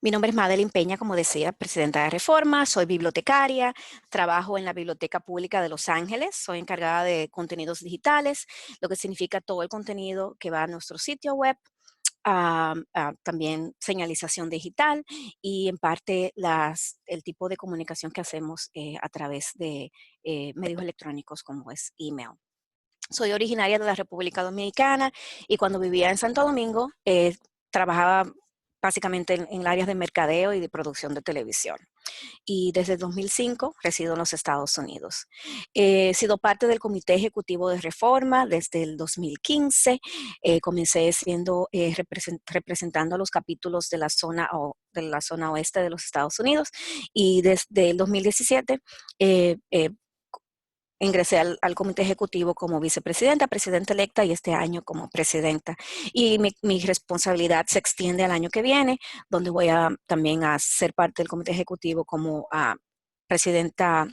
Mi nombre es Madeline Peña, como decía, presidenta de Reforma, soy bibliotecaria, trabajo en la Biblioteca Pública de Los Ángeles, soy encargada de contenidos digitales, lo que significa todo el contenido que va a nuestro sitio web, también señalización digital y en parte el tipo de comunicación que hacemos a través de medios electrónicos como es email. Soy originaria de la República Dominicana y cuando vivía en Santo Domingo trabajaba básicamente en áreas de mercadeo y de producción de televisión. Y desde 2005 resido en los Estados Unidos. He sido parte del Comité Ejecutivo de Reforma desde el 2015. Comencé representando a los capítulos de de la zona oeste de los Estados Unidos y desde el 2017 ingresé al comité ejecutivo como vicepresidenta, presidenta electa y este año como presidenta. Y mi responsabilidad se extiende al año que viene, donde voy también a ser parte del comité ejecutivo como presidenta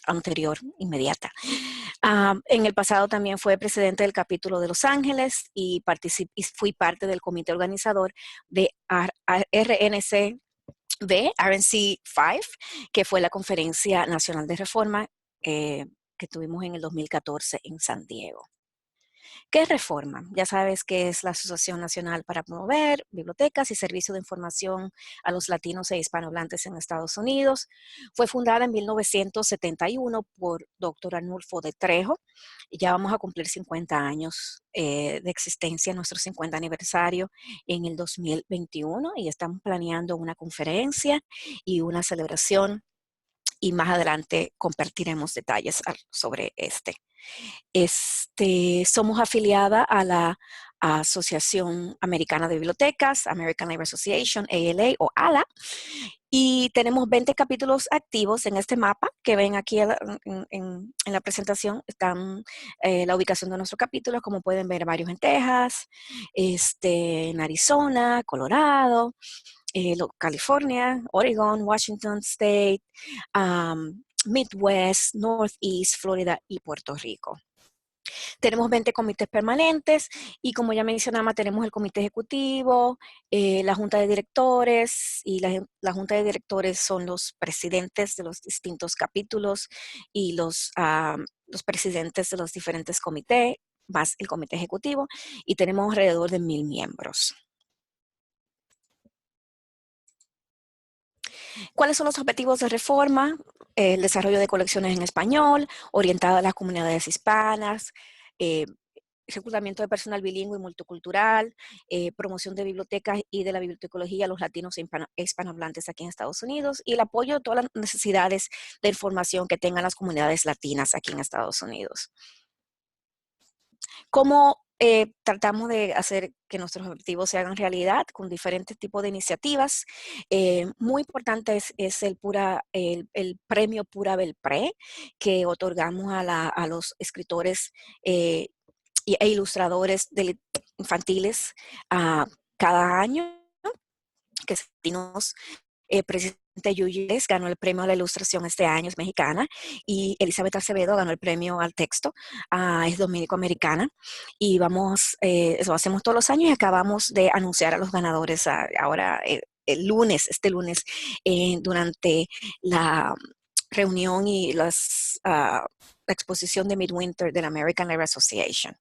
anterior, inmediata. En el pasado también fue presidente del capítulo de Los Ángeles y fui parte del comité organizador de RNC5, que fue la Conferencia Nacional de Reforma que tuvimos en el 2014 en San Diego. ¿Qué es Reforma? Ya sabes que es la Asociación Nacional para Promover Bibliotecas y Servicios de Información a los Latinos e Hispanohablantes en Estados Unidos. Fue fundada en 1971 por Dr. Arnulfo de Trejo. Ya vamos a cumplir 50 años de existencia, nuestro 50 aniversario en el 2021 y estamos planeando una conferencia y una celebración y más adelante compartiremos detalles sobre este. Somos afiliada a la Asociación Americana de Bibliotecas, American Library Association, ALA o ALA, y tenemos 20 capítulos activos en este mapa que ven aquí en la presentación. Están la ubicación de nuestros capítulos, como pueden ver, varios en Texas, en Arizona, Colorado, California, Oregon, Washington State, Midwest, Northeast, Florida y Puerto Rico. Tenemos 20 comités permanentes y como ya mencionaba, tenemos el comité ejecutivo, la junta de directores y la junta de directores son los presidentes de los distintos capítulos y los presidentes de los diferentes comités, más el comité ejecutivo, y tenemos alrededor de 1,000 miembros. ¿Cuáles son los objetivos de reforma? El desarrollo de colecciones en español, orientada a las comunidades hispanas, reclutamiento de personal bilingüe y multicultural, promoción de bibliotecas y de la bibliotecología a los latinos e hispanohablantes aquí en Estados Unidos y el apoyo de todas las necesidades de información que tengan las comunidades latinas aquí en Estados Unidos. ¿Cómo tratamos de hacer que nuestros objetivos se hagan realidad? Con diferentes tipos de iniciativas. Muy importante es el premio Pura Belpré que otorgamos a los escritores e ilustradores infantiles cada año, que nos presidente Yuyes ganó el premio a la ilustración este año, es mexicana, y Elizabeth Acevedo ganó el premio al texto, es dominico-americana, y eso hacemos todos los años y acabamos de anunciar a los ganadores ahora este lunes, durante la reunión y la exposición de Midwinter de la American Library Association.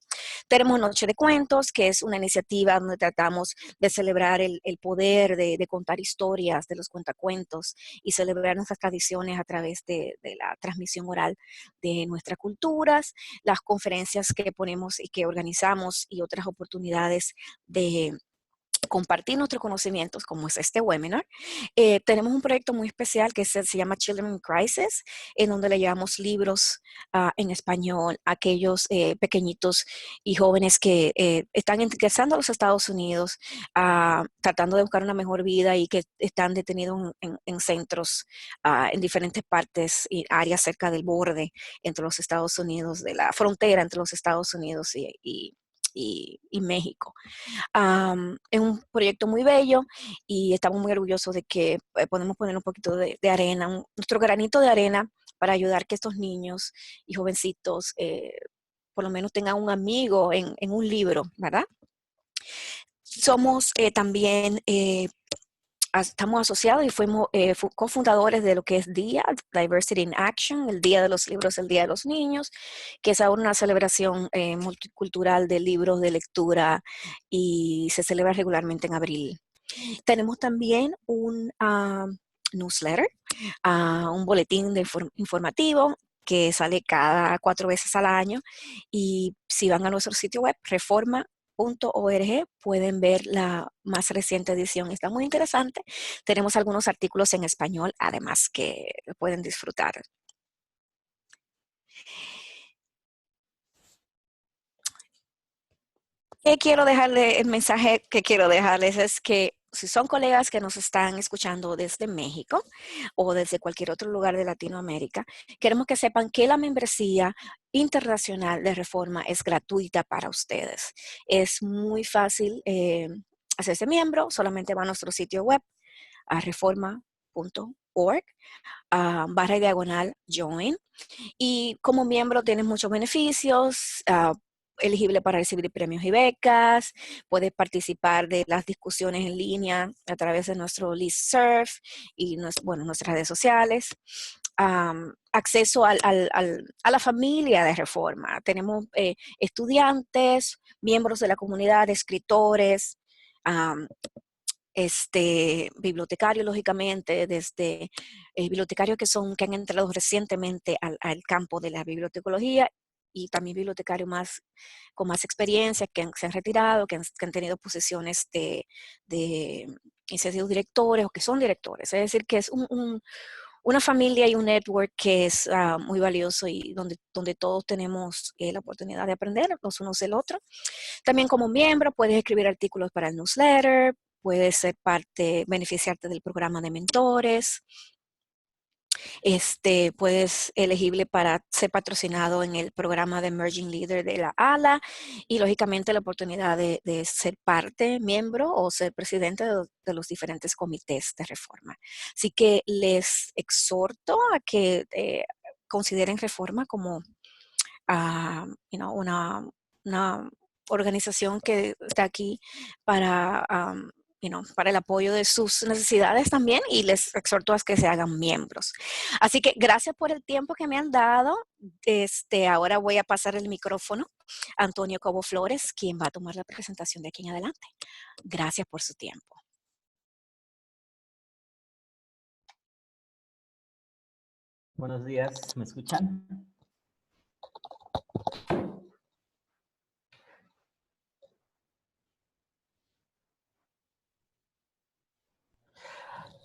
Tenemos Noche de Cuentos, que es una iniciativa donde tratamos de celebrar el poder de contar historias de los cuentacuentos y celebrar nuestras tradiciones a través de la transmisión oral de nuestras culturas, las conferencias que ponemos y que organizamos y otras oportunidades de compartir nuestros conocimientos, como es este webinar. Tenemos un proyecto muy especial que se llama Children in Crisis, en donde le llevamos libros en español a aquellos pequeñitos y jóvenes que están ingresando a los Estados Unidos, tratando de buscar una mejor vida y que están detenidos en centros en diferentes partes y áreas cerca del borde entre los Estados Unidos, de la frontera entre los Estados Unidos y México. Es un proyecto muy bello y estamos muy orgullosos de que podemos poner un poquito de arena, nuestro granito de arena para ayudar que estos niños y jovencitos por lo menos tengan un amigo en un libro, ¿verdad? Somos también estamos asociados y fuimos cofundadores de lo que es DIA, Diversity in Action, el Día de los Libros, el Día de los Niños, que es ahora una celebración multicultural de libros de lectura y se celebra regularmente en abril. Tenemos también un newsletter, un boletín informativo que sale cada 4 veces al año, y si van a nuestro sitio web, reforma.org, pueden ver la más reciente edición. Está muy interesante. Tenemos algunos artículos en español, además, que pueden disfrutar. El mensaje que quiero dejarles es que si son colegas que nos están escuchando desde México o desde cualquier otro lugar de Latinoamérica, queremos que sepan que la membresía internacional de Reforma es gratuita para ustedes. Es muy fácil hacerse miembro, solamente va a nuestro sitio web, a reforma.org, barra y diagonal join. Y como miembro tienes muchos beneficios, elegible para recibir premios y becas, puedes participar de las discusiones en línea a través de nuestro listserv y nuestras redes sociales. Acceso a la familia de Reforma. Tenemos estudiantes, miembros de la comunidad, escritores, bibliotecarios, lógicamente, desde bibliotecarios que han entrado recientemente al campo de la bibliotecología, y también bibliotecarios con más experiencia, se han retirado, que han tenido posiciones de sido directores o que son directores. Es decir, que es una familia y un network que es muy valioso, y donde todos tenemos la oportunidad de aprender los unos del otro. También como miembro puedes escribir artículos para el newsletter, puedes ser beneficiarte del programa de mentores, puedes elegible para ser patrocinado en el programa de Emerging Leader de la ALA, y lógicamente la oportunidad de ser miembro o ser presidente de los diferentes comités de reforma. Así que les exhorto a que consideren Reforma como una organización que está aquí para, para el apoyo de sus necesidades también, y les exhorto a que se hagan miembros. Así que gracias por el tiempo que me han dado. Ahora voy a pasar el micrófono a Antonio Cobo Flores, quien va a tomar la presentación de aquí en adelante. Gracias por su tiempo. Buenos días, ¿me escuchan?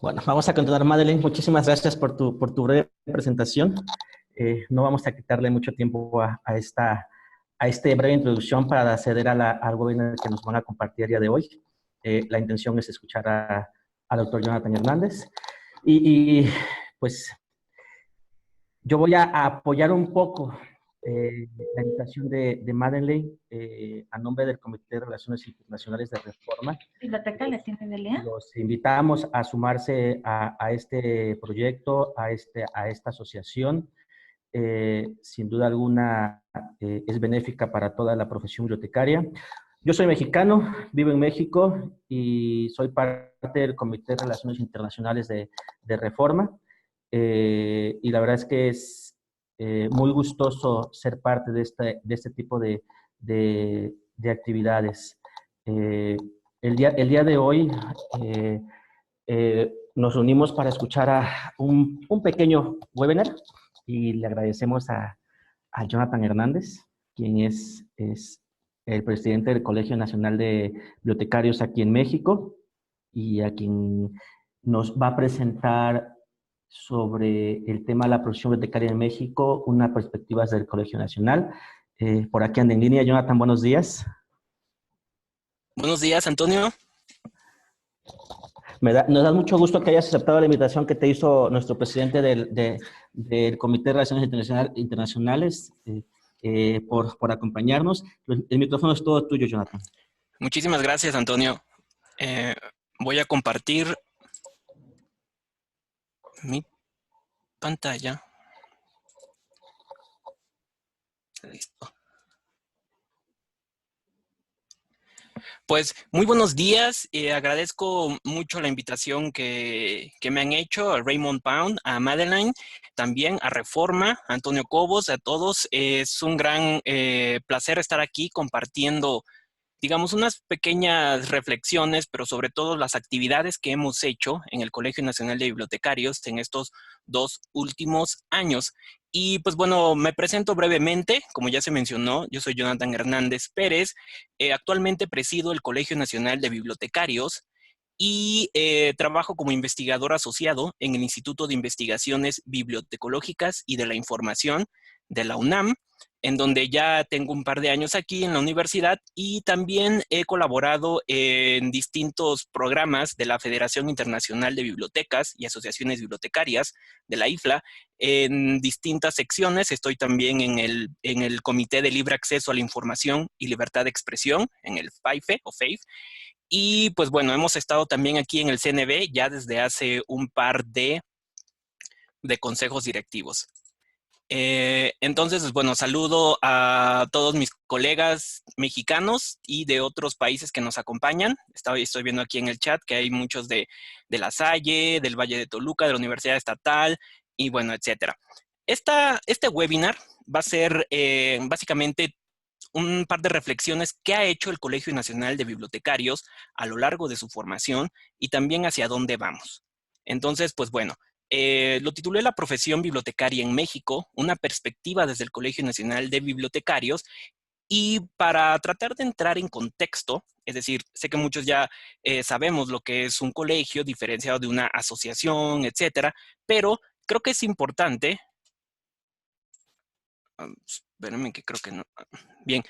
Bueno, vamos a continuar, Madeleine. Muchísimas gracias por tu breve presentación. No vamos a quitarle mucho tiempo a esta breve introducción para acceder al webinar que nos van a compartir el día de hoy. La intención es escuchar al doctor Jonathan Hernández. Pues yo voy a apoyar un poco la invitación de Madeleine a nombre del Comité de Relaciones Internacionales de Reforma. Biblioteca Latina de León. Los invitamos a sumarse a este proyecto, a esta asociación. Sin duda alguna es benéfica para toda la profesión bibliotecaria. Yo soy mexicano, vivo en México y soy parte del Comité de Relaciones Internacionales de Reforma. Y la verdad es que es muy gustoso ser parte de este tipo de actividades. El día de hoy nos reunimos para escuchar a un pequeño webinar, y le agradecemos a Jonathan Hernández, quien es el presidente del Colegio Nacional de Bibliotecarios aquí en México, y a quien nos va a presentar sobre el tema de la profesión bibliotecaria en México, una perspectiva del Colegio Nacional. Por aquí anda en línea. Jonathan, buenos días. Buenos días, Antonio. Nos da mucho gusto que hayas aceptado la invitación que te hizo nuestro presidente del Comité de Relaciones Internacionales por acompañarnos. El micrófono es todo tuyo, Jonathan. Muchísimas gracias, Antonio. Voy a compartir mi pantalla. Listo. Pues muy buenos días. Agradezco mucho la invitación que me han hecho a Raymond Pound, a Madeline, también a Reforma, a Antonio Cobos, a todos. Es un gran placer estar aquí compartiendo, digamos, unas pequeñas reflexiones, pero sobre todo las actividades que hemos hecho en el Colegio Nacional de Bibliotecarios en estos 2 últimos años. Y pues bueno, me presento brevemente, como ya se mencionó, yo soy Jonathan Hernández Pérez, actualmente presido el Colegio Nacional de Bibliotecarios y trabajo como investigador asociado en el Instituto de Investigaciones Bibliotecológicas y de la Información de la UNAM, en donde ya tengo un par de años aquí en la universidad y también he colaborado en distintos programas de la Federación Internacional de Bibliotecas y Asociaciones Bibliotecarias de la IFLA en distintas secciones. Estoy también en el Comité de Libre Acceso a la Información y Libertad de Expresión, en el FAIFE o FAIF. Y pues bueno, hemos estado también aquí en el CNB ya desde hace un par de consejos directivos. Entonces, bueno, saludo a todos mis colegas mexicanos y de otros países que nos acompañan. Estoy viendo aquí en el chat que hay muchos de La Salle, del Valle de Toluca, de la Universidad Estatal y bueno, etcétera. Este webinar va a ser básicamente un par de reflexiones que ha hecho el Colegio Nacional de Bibliotecarios a lo largo de su formación y también hacia dónde vamos. Entonces, pues bueno, lo titulé La profesión bibliotecaria en México, una perspectiva desde el Colegio Nacional de Bibliotecarios, y para tratar de entrar en contexto, es decir, sé que muchos ya sabemos lo que es un colegio diferenciado de una asociación, etcétera, pero creo que es importante, espérenme que creo que no, bien,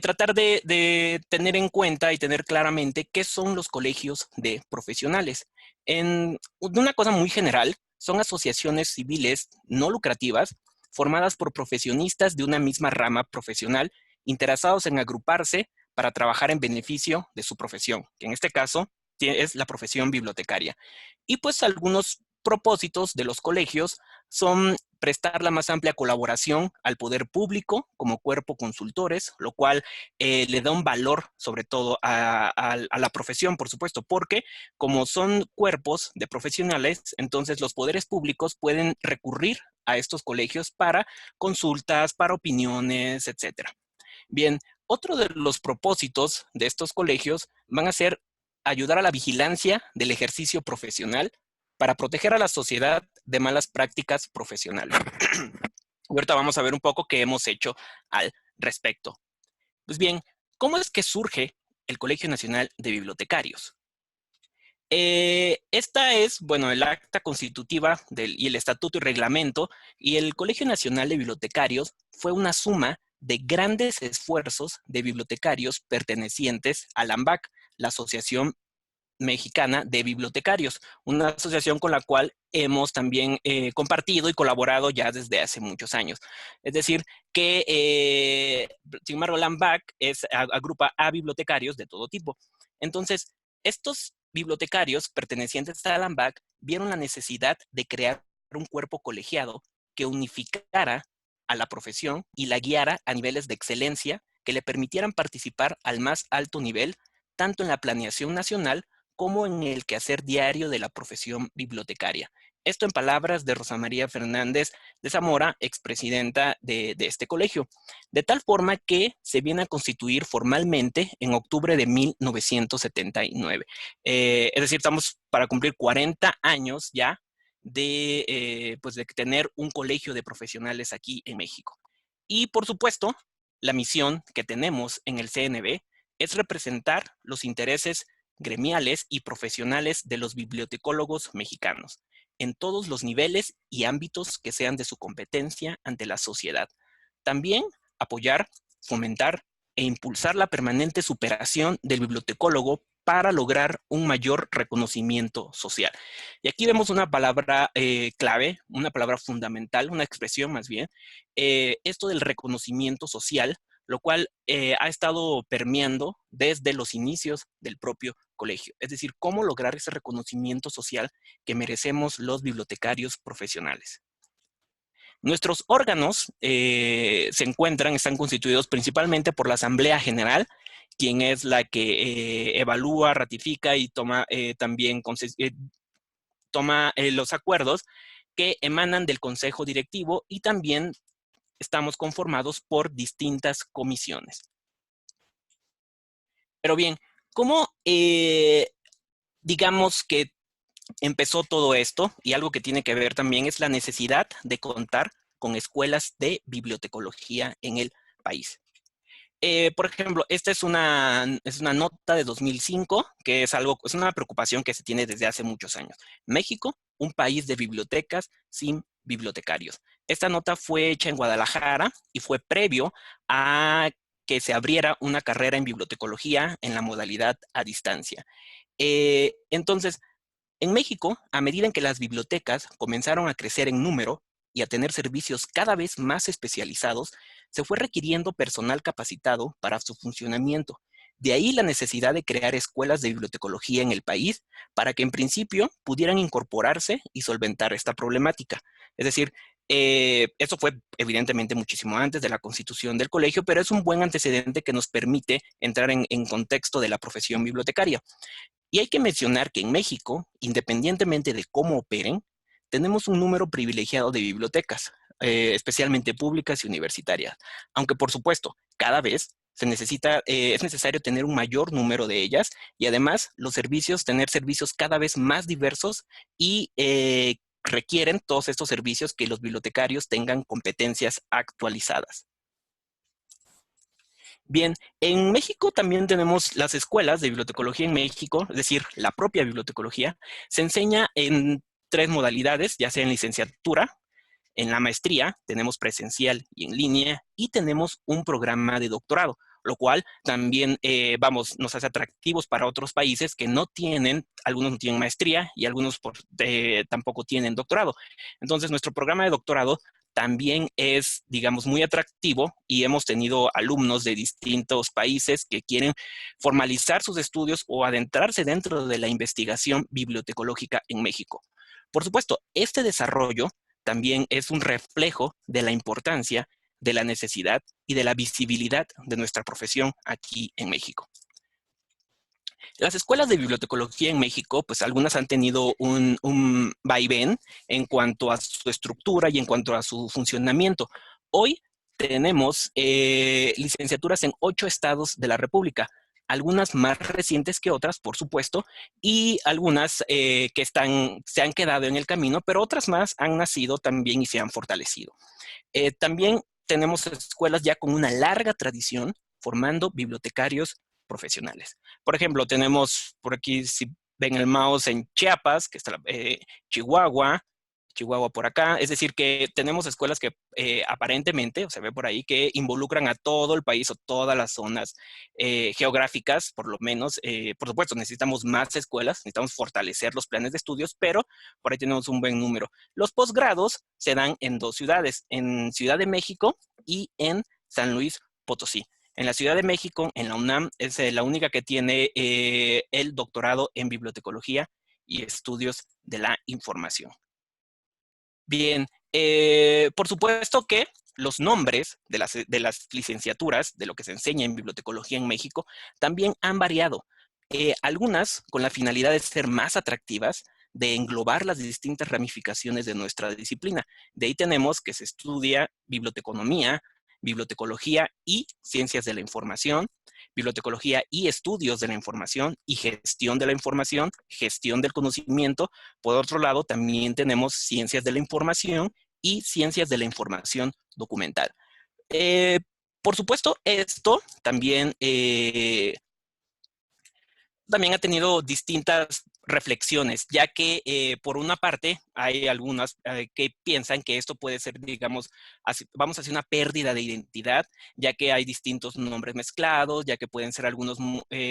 tratar de tener en cuenta y tener claramente qué son los colegios de profesionales. De una cosa muy general, son asociaciones civiles no lucrativas formadas por profesionistas de una misma rama profesional interesados en agruparse para trabajar en beneficio de su profesión, que en este caso es la profesión bibliotecaria. Y pues algunos propósitos de los colegios son prestar la más amplia colaboración al poder público como cuerpo consultores, lo cual le da un valor sobre todo a la profesión, por supuesto, porque como son cuerpos de profesionales, entonces los poderes públicos pueden recurrir a estos colegios para consultas, para opiniones, etcétera. Bien, otro de los propósitos de estos colegios van a ser ayudar a la vigilancia del ejercicio profesional para proteger a la sociedad de malas prácticas profesionales. Y ahorita vamos a ver un poco qué hemos hecho al respecto. Pues bien, ¿cómo es que surge el Colegio Nacional de Bibliotecarios? Esta es, bueno, el acta constitutiva y el estatuto y reglamento, y el Colegio Nacional de Bibliotecarios fue una suma de grandes esfuerzos de bibliotecarios pertenecientes a la AMBAC, la Asociación Mexicana de Bibliotecarios, una asociación con la cual hemos también compartido y colaborado ya desde hace muchos años. Es decir, que, sin embargo, la AMBAC agrupa a bibliotecarios de todo tipo. Entonces, estos bibliotecarios pertenecientes a la AMBAC vieron la necesidad de crear un cuerpo colegiado que unificara a la profesión y la guiara a niveles de excelencia que le permitieran participar al más alto nivel, tanto en la planeación nacional como en el quehacer diario de la profesión bibliotecaria. Esto en palabras de Rosa María Fernández de Zamora, expresidenta de este colegio, de tal forma que se viene a constituir formalmente en octubre de 1979. Es decir, estamos para cumplir 40 años ya de tener un colegio de profesionales aquí en México. Y por supuesto, la misión que tenemos en el CNB es representar los intereses gremiales y profesionales de los bibliotecólogos mexicanos, en todos los niveles y ámbitos que sean de su competencia ante la sociedad. También apoyar, fomentar e impulsar la permanente superación del bibliotecólogo para lograr un mayor reconocimiento social. Y aquí vemos una palabra clave, una palabra fundamental, una expresión más bien, esto del reconocimiento social, lo cual ha estado permeando desde los inicios del propio colegio. Es decir, cómo lograr ese reconocimiento social que merecemos los bibliotecarios profesionales. Nuestros órganos están constituidos principalmente por la Asamblea General, quien es la que evalúa, ratifica y toma también toma los acuerdos que emanan del Consejo Directivo, y también estamos conformados por distintas comisiones. Pero bien, ¿cómo digamos que empezó todo esto? Y algo que tiene que ver también es la necesidad de contar con escuelas de bibliotecología en el país. Por ejemplo, esta es una nota de 2005, que es una preocupación que se tiene desde hace muchos años. México, un país de bibliotecas sin bibliotecarios. Esta nota fue hecha en Guadalajara y fue previo a que se abriera una carrera en bibliotecología en la modalidad a distancia. Entonces, en México, a medida en que las bibliotecas comenzaron a crecer en número y a tener servicios cada vez más especializados, se fue requiriendo personal capacitado para su funcionamiento. De ahí la necesidad de crear escuelas de bibliotecología en el país para que en principio pudieran incorporarse y solventar esta problemática. Es decir, eso fue evidentemente muchísimo antes de la constitución del colegio, pero es un buen antecedente que nos permite entrar en contexto de la profesión bibliotecaria. Y hay que mencionar que en México, independientemente de cómo operen, tenemos un número privilegiado de bibliotecas, especialmente públicas y universitarias. Aunque, por supuesto, cada vez es necesario tener un mayor número de ellas, y además tener servicios cada vez más diversos, y requieren todos estos servicios que los bibliotecarios tengan competencias actualizadas. Bien, en México también tenemos las escuelas de bibliotecología en México, es decir, la propia bibliotecología. Se enseña en 3 modalidades, ya sea en licenciatura, en la maestría, tenemos presencial y en línea, y tenemos un programa de doctorado, lo cual también, nos hace atractivos para otros países que algunos no tienen maestría y algunos tampoco tienen doctorado. Entonces, nuestro programa de doctorado también es, digamos, muy atractivo, y hemos tenido alumnos de distintos países que quieren formalizar sus estudios o adentrarse dentro de la investigación bibliotecológica en México. Por supuesto, este desarrollo también es un reflejo de la importancia, de la necesidad y de la visibilidad de nuestra profesión aquí en México. Las escuelas de bibliotecología en México, pues algunas han tenido un vaivén en cuanto a su estructura y en cuanto a su funcionamiento. Hoy tenemos licenciaturas en 8 estados de la República, algunas más recientes que otras, por supuesto, y algunas que se han quedado en el camino, pero otras más han nacido también y se han fortalecido. También tenemos escuelas ya con una larga tradición formando bibliotecarios profesionales. Por ejemplo, tenemos por aquí, si ven el mouse, en Chiapas, que está Chihuahua por acá. Es decir, que tenemos escuelas que aparentemente, o se ve por ahí, que involucran a todo el país o todas las zonas geográficas, por lo menos. Por supuesto, necesitamos más escuelas, necesitamos fortalecer los planes de estudios, pero por ahí tenemos un buen número. Los posgrados se dan en 2 ciudades, en Ciudad de México y en San Luis Potosí. En la Ciudad de México, en la UNAM, es la única que tiene el doctorado en bibliotecología y estudios de la información. Bien, por supuesto que los nombres de las licenciaturas, de lo que se enseña en bibliotecología en México, también han variado. Algunas con la finalidad de ser más atractivas, de englobar las distintas ramificaciones de nuestra disciplina. De ahí tenemos que se estudia biblioteconomía, bibliotecología y ciencias de la información, bibliotecología y estudios de la información, y gestión de la información, gestión del conocimiento. Por otro lado, también tenemos ciencias de la información y ciencias de la información documental. Por supuesto, esto también ha tenido distintas reflexiones, ya que por una parte hay algunas que piensan que esto puede ser, digamos, vamos hacia una pérdida de identidad, ya que hay distintos nombres mezclados, ya que pueden ser algunos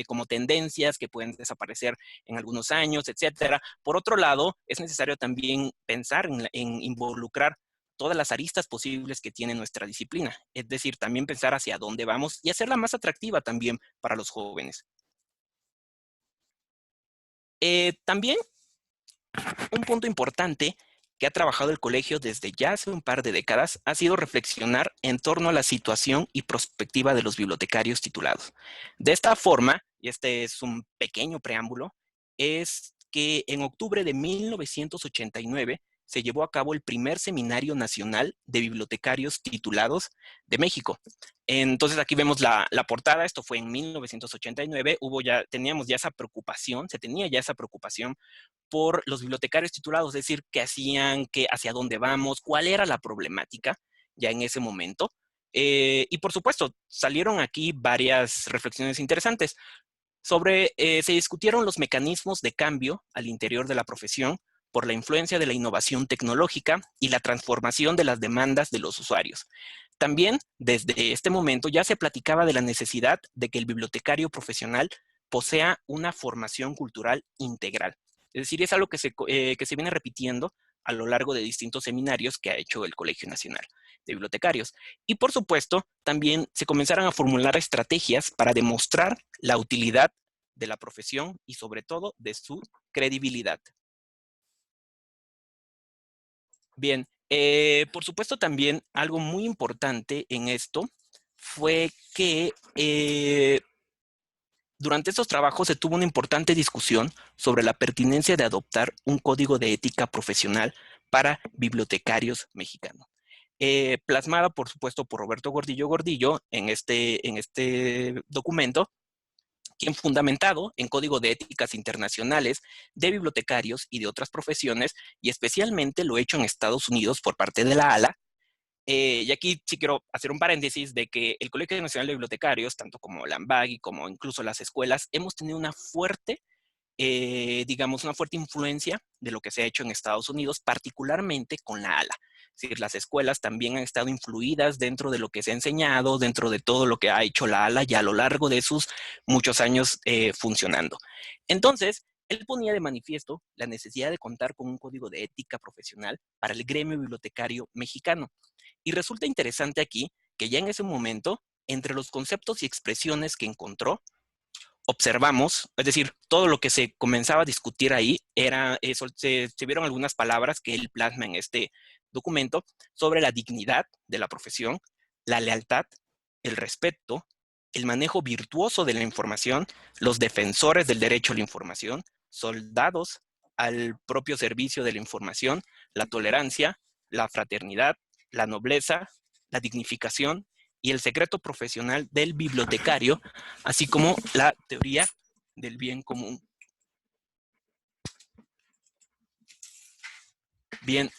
como tendencias que pueden desaparecer en algunos años, etcétera. Por otro lado, es necesario también pensar en involucrar todas las aristas posibles que tiene nuestra disciplina, es decir, también pensar hacia dónde vamos y hacerla más atractiva también para los jóvenes. También un punto importante que ha trabajado el colegio desde ya hace un par de décadas ha sido reflexionar en torno a la situación y perspectiva de los bibliotecarios titulados. De esta forma, y este es un pequeño preámbulo, es que en octubre de 1989 se llevó a cabo el primer Seminario Nacional de Bibliotecarios Titulados de México. Entonces aquí vemos la portada, esto fue en 1989, teníamos ya esa preocupación, se tenía ya esa preocupación por los bibliotecarios titulados, es decir, qué hacían, hacia dónde vamos, cuál era la problemática ya en ese momento. Y por supuesto, salieron aquí varias reflexiones interesantes. Se discutieron los mecanismos de cambio al interior de la profesión por la influencia de la innovación tecnológica y la transformación de las demandas de los usuarios. También, desde este momento, ya se platicaba de la necesidad de que el bibliotecario profesional posea una formación cultural integral. Es decir, es algo que se viene repitiendo a lo largo de distintos seminarios que ha hecho el Colegio Nacional de Bibliotecarios. Y por supuesto, también se comenzaron a formular estrategias para demostrar la utilidad de la profesión y sobre todo de su credibilidad. Bien, por supuesto también algo muy importante en esto fue que durante estos trabajos se tuvo una importante discusión sobre la pertinencia de adoptar un código de ética profesional para bibliotecarios mexicanos. Plasmada, por supuesto, por Roberto Gordillo Gordillo en este documento, quien fundamentado en código de éticas internacionales de bibliotecarios y de otras profesiones, y especialmente lo hecho en Estados Unidos por parte de la ALA. Y aquí sí quiero hacer un paréntesis de que el Colegio Nacional de Bibliotecarios, tanto como la AMBAGI, como incluso las escuelas, hemos tenido una fuerte, digamos, una fuerte influencia de lo que se ha hecho en Estados Unidos, particularmente con la ALA. Es decir, las escuelas también han estado influidas dentro de lo que se ha enseñado, dentro de todo lo que ha hecho la ALA ya a lo largo de sus muchos años funcionando. Entonces, él ponía de manifiesto la necesidad de contar con un código de ética profesional para el gremio bibliotecario mexicano. Y resulta interesante aquí que ya en ese momento, entre los conceptos y expresiones que encontró, observamos, es decir, todo lo que se comenzaba a discutir ahí era eso, se vieron algunas palabras que él plasma en este documento sobre la dignidad de la profesión, la lealtad, el respeto, el manejo virtuoso de la información, los defensores del derecho a la información, soldados al propio servicio de la información, la tolerancia, la fraternidad, la nobleza, la dignificación y el secreto profesional del bibliotecario, así como la teoría del bien común. Bien,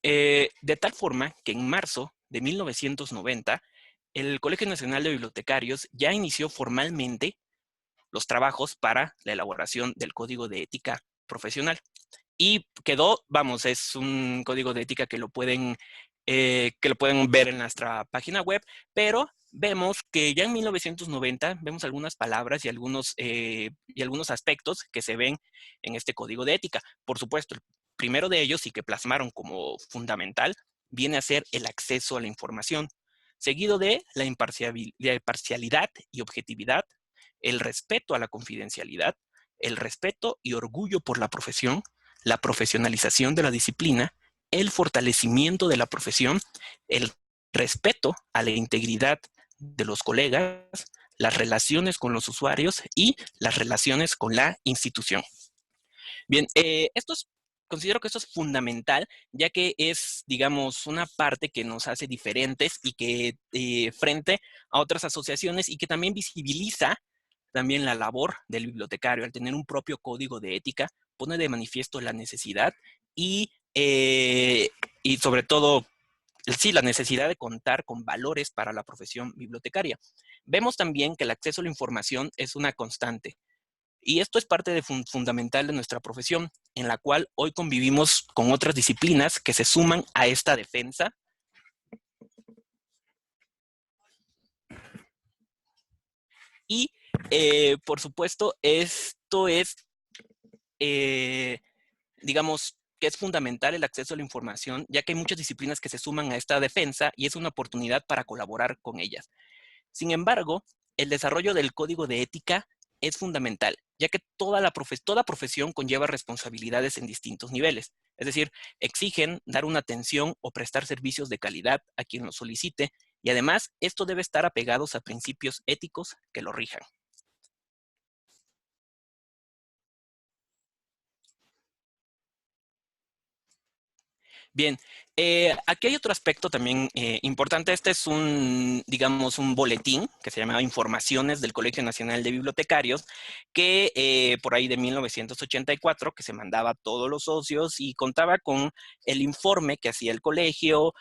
de tal forma que en marzo de 1990, el Colegio Nacional de Bibliotecarios ya inició formalmente los trabajos para la elaboración del Código de Ética Profesional. Y quedó, vamos, es un código de ética que lo pueden ver en nuestra página web, pero vemos que ya en 1990 vemos algunas palabras y algunos aspectos que se ven en este código de ética. Por supuesto, el primero de ellos y que plasmaron como fundamental viene a ser el acceso a la información, seguido de la imparcialidad y objetividad, el respeto a la confidencialidad, el respeto y orgullo por la profesión, la profesionalización de la disciplina, el fortalecimiento de la profesión, el respeto a la integridad de los colegas, las relaciones con los usuarios y las relaciones con la institución. Bien, considero que esto es fundamental, ya que es, digamos, una parte que nos hace diferentes y que frente a otras asociaciones y que también visibiliza también la labor del bibliotecario. Al tener un propio código de ética, pone de manifiesto la necesidad y sobre todo, sí, la necesidad de contar con valores para la profesión bibliotecaria. Vemos también que el acceso a la información es una constante. Y esto es parte fundamental de nuestra profesión, en la cual hoy convivimos con otras disciplinas que se suman a esta defensa. Y, por supuesto, esto es, digamos, que es fundamental el acceso a la información, ya que hay muchas disciplinas que se suman a esta defensa y es una oportunidad para colaborar con ellas. Sin embargo, el desarrollo del código de ética es fundamental, ya que toda profesión conlleva responsabilidades en distintos niveles. Es decir, exigen dar una atención o prestar servicios de calidad a quien lo solicite, y además esto debe estar apegados a principios éticos que lo rijan. Bien, aquí hay otro aspecto también importante. Este es digamos, un boletín que se llamaba Informaciones del Colegio Nacional de Bibliotecarios, que por ahí de 1984, que se mandaba a todos los socios y contaba con el informe que hacía el colegio,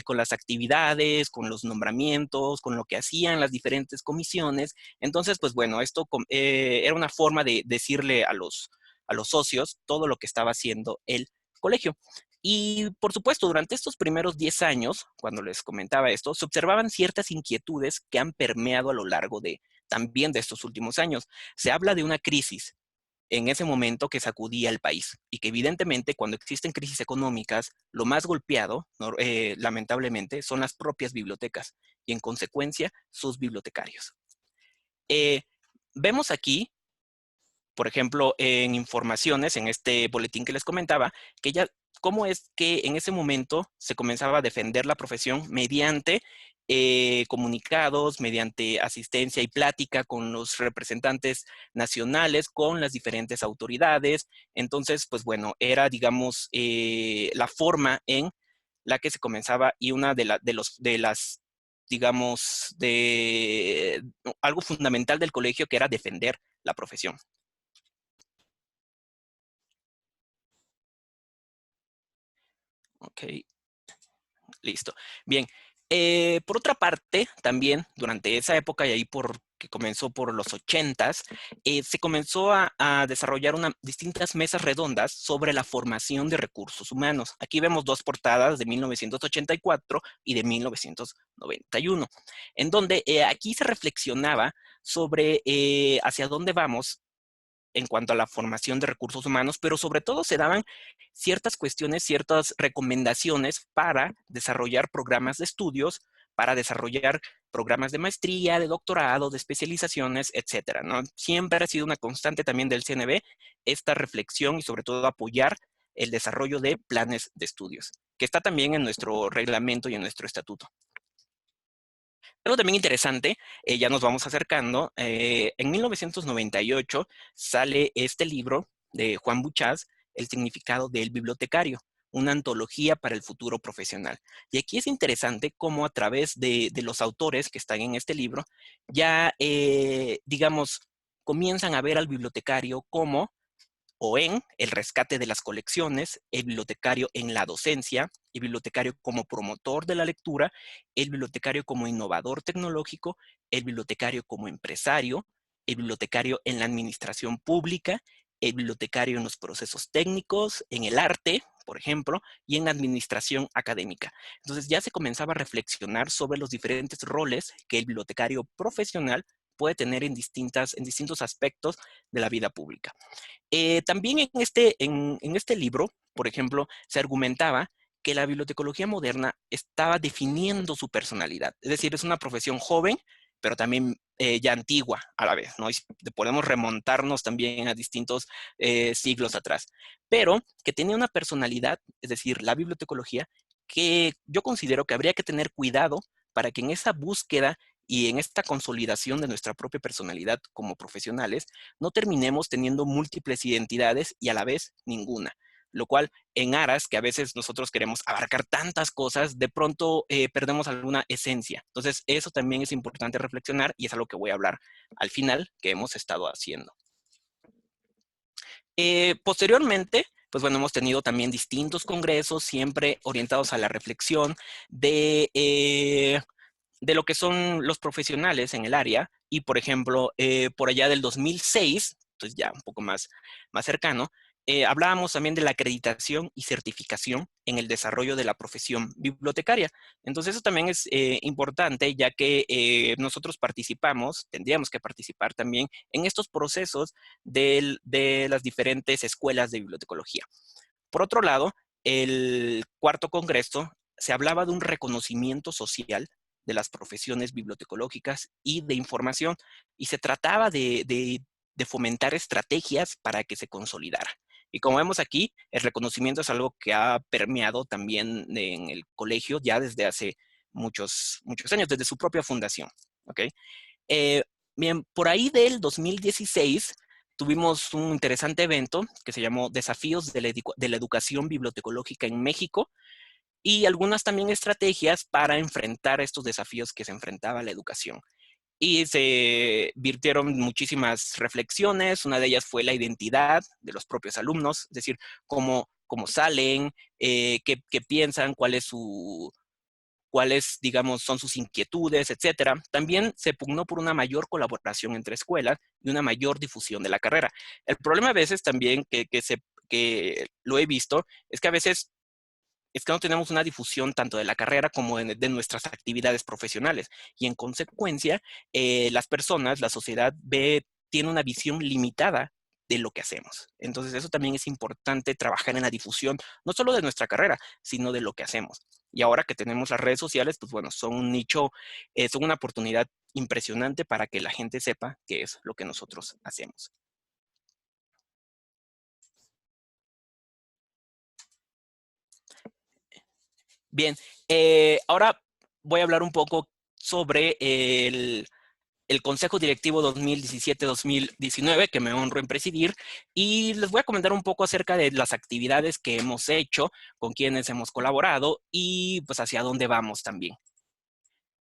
con las actividades, con los nombramientos, con lo que hacían las diferentes comisiones. Entonces, pues bueno, esto era una forma de decirle a los socios todo lo que estaba haciendo el colegio. Y por supuesto, durante estos primeros 10 años, cuando les comentaba esto, se observaban ciertas inquietudes que han permeado a lo largo también de estos últimos años. Se habla de una crisis en ese momento que sacudía el país y que evidentemente cuando existen crisis económicas, lo más golpeado, lamentablemente, son las propias bibliotecas y en consecuencia sus bibliotecarios. Vemos aquí, por ejemplo, en informaciones, en este boletín que les comentaba, que ya cómo es que en ese momento se comenzaba a defender la profesión mediante comunicados, mediante asistencia y plática con los representantes nacionales, con las diferentes autoridades. Entonces, pues bueno, era, digamos, la forma en la que se comenzaba y una de las, digamos, de algo fundamental del colegio que era defender la profesión. Ok, listo. Bien, por otra parte, también durante esa época, y ahí que comenzó por los 80s, se comenzó a desarrollar distintas mesas redondas sobre la formación de recursos humanos. Aquí vemos dos portadas de 1984 y de 1991, en donde aquí se reflexionaba sobre hacia dónde vamos en cuanto a la formación de recursos humanos, pero sobre todo se daban ciertas cuestiones, ciertas recomendaciones para desarrollar programas de estudios, para desarrollar programas de maestría, de doctorado, de especializaciones, etcétera, ¿no? Siempre ha sido una constante también del CNB esta reflexión y sobre todo apoyar el desarrollo de planes de estudios, que está también en nuestro reglamento y en nuestro estatuto. Algo también interesante, ya nos vamos acercando, en 1998 sale este libro de Juan Buchás, El significado del bibliotecario, una antología para el futuro profesional. Y aquí es interesante cómo a través de los autores que están en este libro, ya, digamos, comienzan a ver al bibliotecario como o en el rescate de las colecciones, el bibliotecario en la docencia, el bibliotecario como promotor de la lectura, el bibliotecario como innovador tecnológico, el bibliotecario como empresario, el bibliotecario en la administración pública, el bibliotecario en los procesos técnicos, en el arte, por ejemplo, y en la administración académica. Entonces ya se comenzaba a reflexionar sobre los diferentes roles que el bibliotecario profesional puede tener en distintos aspectos de la vida pública. También en este libro, por ejemplo, se argumentaba que la bibliotecología moderna estaba definiendo su personalidad. Es decir, es una profesión joven, pero también ya antigua a la vez, ¿no? Y podemos remontarnos también a distintos siglos atrás, pero que tenía una personalidad, es decir, la bibliotecología, que yo considero que habría que tener cuidado para que en esa búsqueda y en esta consolidación de nuestra propia personalidad como profesionales, no terminemos teniendo múltiples identidades y a la vez ninguna. Lo cual, en aras que a veces nosotros queremos abarcar tantas cosas, de pronto perdemos alguna esencia. Entonces, eso también es importante reflexionar y es algo que voy a hablar al final que hemos estado haciendo. Posteriormente, pues bueno, hemos tenido también distintos congresos, siempre orientados a la reflexión de lo que son los profesionales en el área. Y, por ejemplo, por allá del 2006, entonces ya un poco más cercano, hablábamos también de la acreditación y certificación en el desarrollo de la profesión bibliotecaria. Entonces, eso también es importante, ya que nosotros tendríamos que participar también en estos procesos de las diferentes escuelas de bibliotecología. Por otro lado, el cuarto congreso se hablaba de un reconocimiento social de las profesiones bibliotecológicas y de información, y se trataba de de fomentar estrategias para que se consolidara. Y como vemos aquí, el reconocimiento es algo que ha permeado también en el colegio ya desde hace muchos años, desde su propia fundación. ¿Okay? Bien, por ahí del 2016 tuvimos un interesante evento que se llamó Desafíos de la Educación Bibliotecológica en México, y algunas también estrategias para enfrentar estos desafíos que se enfrentaba la educación. Y se virtieron muchísimas reflexiones. Una de ellas fue la identidad de los propios alumnos, es decir, cómo salen, qué piensan, cuáles, digamos, son sus inquietudes, etcétera. También se pugnó por una mayor colaboración entre escuelas y una mayor difusión de la carrera. El problema a veces también que lo he visto es que a veces es que no tenemos una difusión tanto de la carrera como de nuestras actividades profesionales. Y en consecuencia, las personas, la sociedad tiene una visión limitada de lo que hacemos. Entonces, eso también es importante, trabajar en la difusión, no solo de nuestra carrera, sino de lo que hacemos. Y ahora que tenemos las redes sociales, pues bueno, son un nicho, son una oportunidad impresionante para que la gente sepa qué es lo que nosotros hacemos. Bien, ahora voy a hablar un poco sobre el Consejo Directivo 2017-2019, que me honro en presidir, y les voy a comentar un poco acerca de las actividades que hemos hecho, con quienes hemos colaborado y pues hacia dónde vamos también.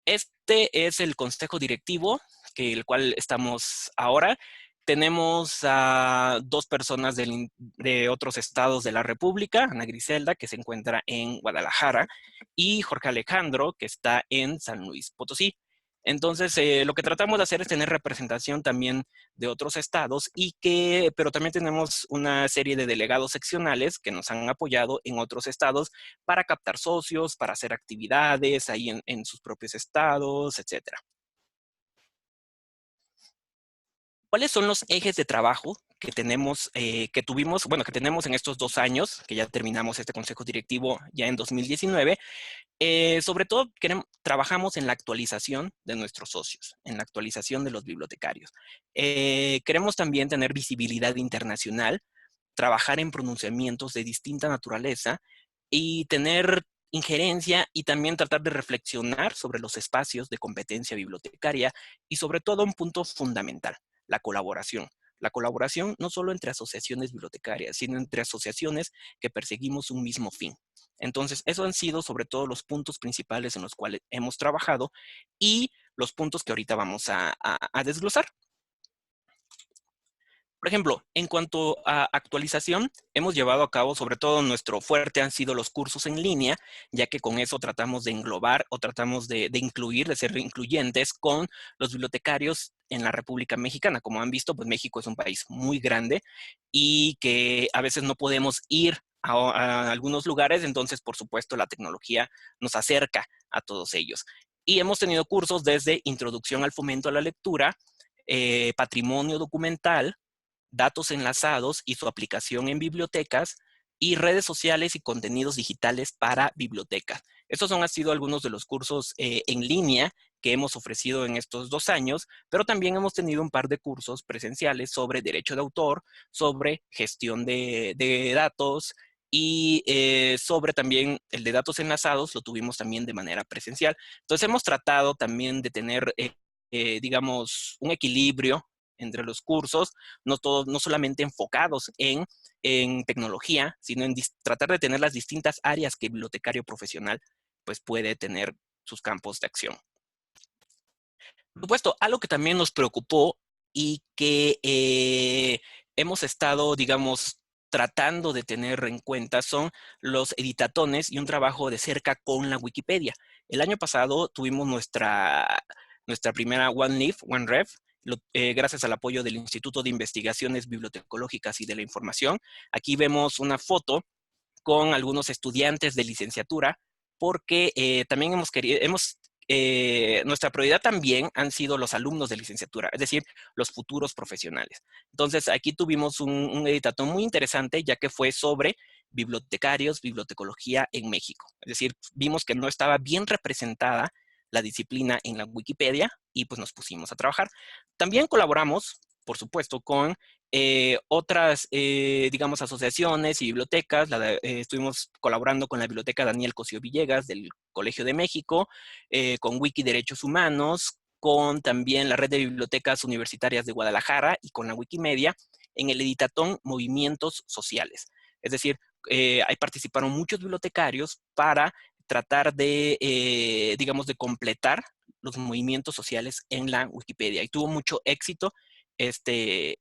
Este es el Consejo Directivo, el cual estamos ahora. Tenemos a 2 personas de otros estados de la República, Ana Griselda, que se encuentra en Guadalajara, y Jorge Alejandro, que está en San Luis Potosí. Entonces, lo que tratamos de hacer es tener representación también de otros estados, pero también tenemos una serie de delegados seccionales que nos han apoyado en otros estados para captar socios, para hacer actividades ahí en sus propios estados, etcétera. ¿Cuáles son los ejes de trabajo que tenemos en estos 2 años, que ya terminamos este consejo directivo ya en 2019? Sobre todo, trabajamos en la actualización de nuestros socios, en la actualización de los bibliotecarios. Queremos también tener visibilidad internacional, trabajar en pronunciamientos de distinta naturaleza y tener injerencia, y también tratar de reflexionar sobre los espacios de competencia bibliotecaria y sobre todo un punto fundamental, la colaboración. La colaboración no solo entre asociaciones bibliotecarias, sino entre asociaciones que perseguimos un mismo fin. Entonces, esos han sido sobre todo los puntos principales en los cuales hemos trabajado y los puntos que ahorita vamos a desglosar. Por ejemplo, en cuanto a actualización, hemos llevado a cabo, sobre todo nuestro fuerte han sido los cursos en línea, ya que con eso tratamos de englobar o tratamos de incluir, de ser incluyentes con los bibliotecarios en la República Mexicana. Como han visto, pues México es un país muy grande y que a veces no podemos ir a algunos lugares, entonces, por supuesto, la tecnología nos acerca a todos ellos. Y hemos tenido cursos desde Introducción al Fomento a la Lectura, Patrimonio Documental, Datos enlazados y su aplicación en bibliotecas, y redes sociales y contenidos digitales para bibliotecas. Estos han sido algunos de los cursos en línea que hemos ofrecido en estos 2 años, pero también hemos tenido un par de cursos presenciales sobre derecho de autor, sobre gestión de datos, y sobre también el de datos enlazados lo tuvimos también de manera presencial. Entonces hemos tratado también de tener, digamos, un equilibrio entre los cursos, no solamente enfocados en tecnología, sino en tratar de tener las distintas áreas que el bibliotecario profesional pues puede tener sus campos de acción. Por supuesto, algo que también nos preocupó y que hemos estado, digamos, tratando de tener en cuenta son los editatones y un trabajo de cerca con la Wikipedia. El año pasado tuvimos nuestra primera OneRef, gracias al apoyo del Instituto de Investigaciones Bibliotecológicas y de la Información. Aquí vemos una foto con algunos estudiantes de licenciatura, porque también nuestra prioridad también han sido los alumnos de licenciatura, es decir, los futuros profesionales. Entonces, aquí tuvimos un editatón muy interesante, ya que fue sobre bibliotecarios, bibliotecología en México. Es decir, vimos que no estaba bien representada la disciplina en la Wikipedia y pues nos pusimos a trabajar. También colaboramos por supuesto, con otras, digamos, asociaciones y bibliotecas. Estuvimos colaborando con la Biblioteca Daniel Cosío Villegas del Colegio de México, con Wiki Derechos Humanos, con también la Red de Bibliotecas Universitarias de Guadalajara y con la Wikimedia en el Editatón Movimientos Sociales. Es decir, ahí participaron muchos bibliotecarios para tratar de, digamos, de completar los movimientos sociales en la Wikipedia. Y tuvo mucho éxito este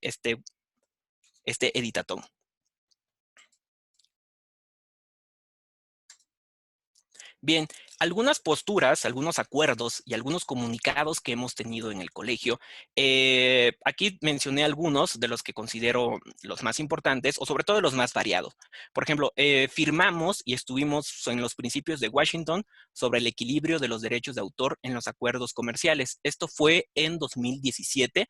editatón. Bien, algunas posturas, algunos acuerdos y algunos comunicados que hemos tenido en el colegio. Aquí mencioné algunos de los que considero los más importantes o sobre todo los más variados. Por ejemplo, firmamos y estuvimos en los principios de Washington sobre el equilibrio de los derechos de autor en los acuerdos comerciales. Esto fue en 2017,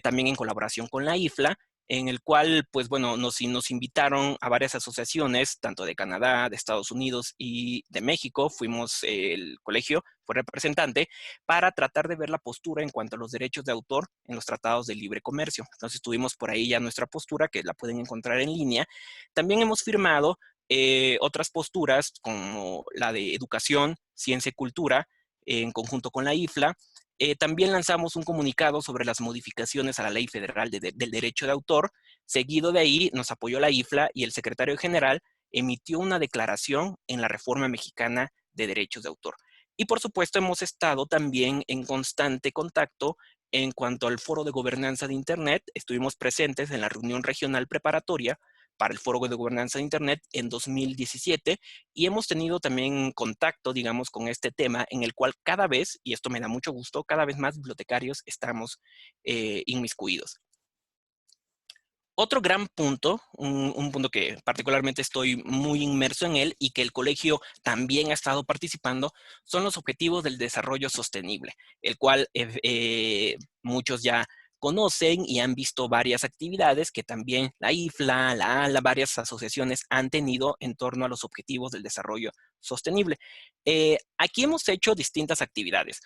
también en colaboración con la IFLA, en el cual, pues bueno, nos invitaron a varias asociaciones, tanto de Canadá, de Estados Unidos y de México. Fuimos, el colegio fue representante, para tratar de ver la postura en cuanto a los derechos de autor en los tratados de libre comercio. Entonces tuvimos por ahí ya nuestra postura, que la pueden encontrar en línea. También hemos firmado otras posturas, como la de educación, ciencia y cultura, en conjunto con la IFLA. También lanzamos un comunicado sobre las modificaciones a la Ley Federal del Derecho de Autor. Seguido de ahí nos apoyó la IFLA y el secretario general emitió una declaración en la Reforma Mexicana de Derechos de Autor. Y por supuesto hemos estado también en constante contacto en cuanto al Foro de Gobernanza de Internet. Estuvimos presentes en la reunión regional preparatoria para el Foro de Gobernanza de Internet en 2017, y hemos tenido también contacto, digamos, con este tema en el cual cada vez, y esto me da mucho gusto, cada vez más bibliotecarios estamos inmiscuidos. Otro gran punto, un punto que particularmente estoy muy inmerso en él y que el colegio también ha estado participando, son los objetivos del desarrollo sostenible, el cual muchos ya conocen y han visto varias actividades que también la IFLA, la ALA, varias asociaciones han tenido en torno a los objetivos del desarrollo sostenible. Aquí hemos hecho distintas actividades.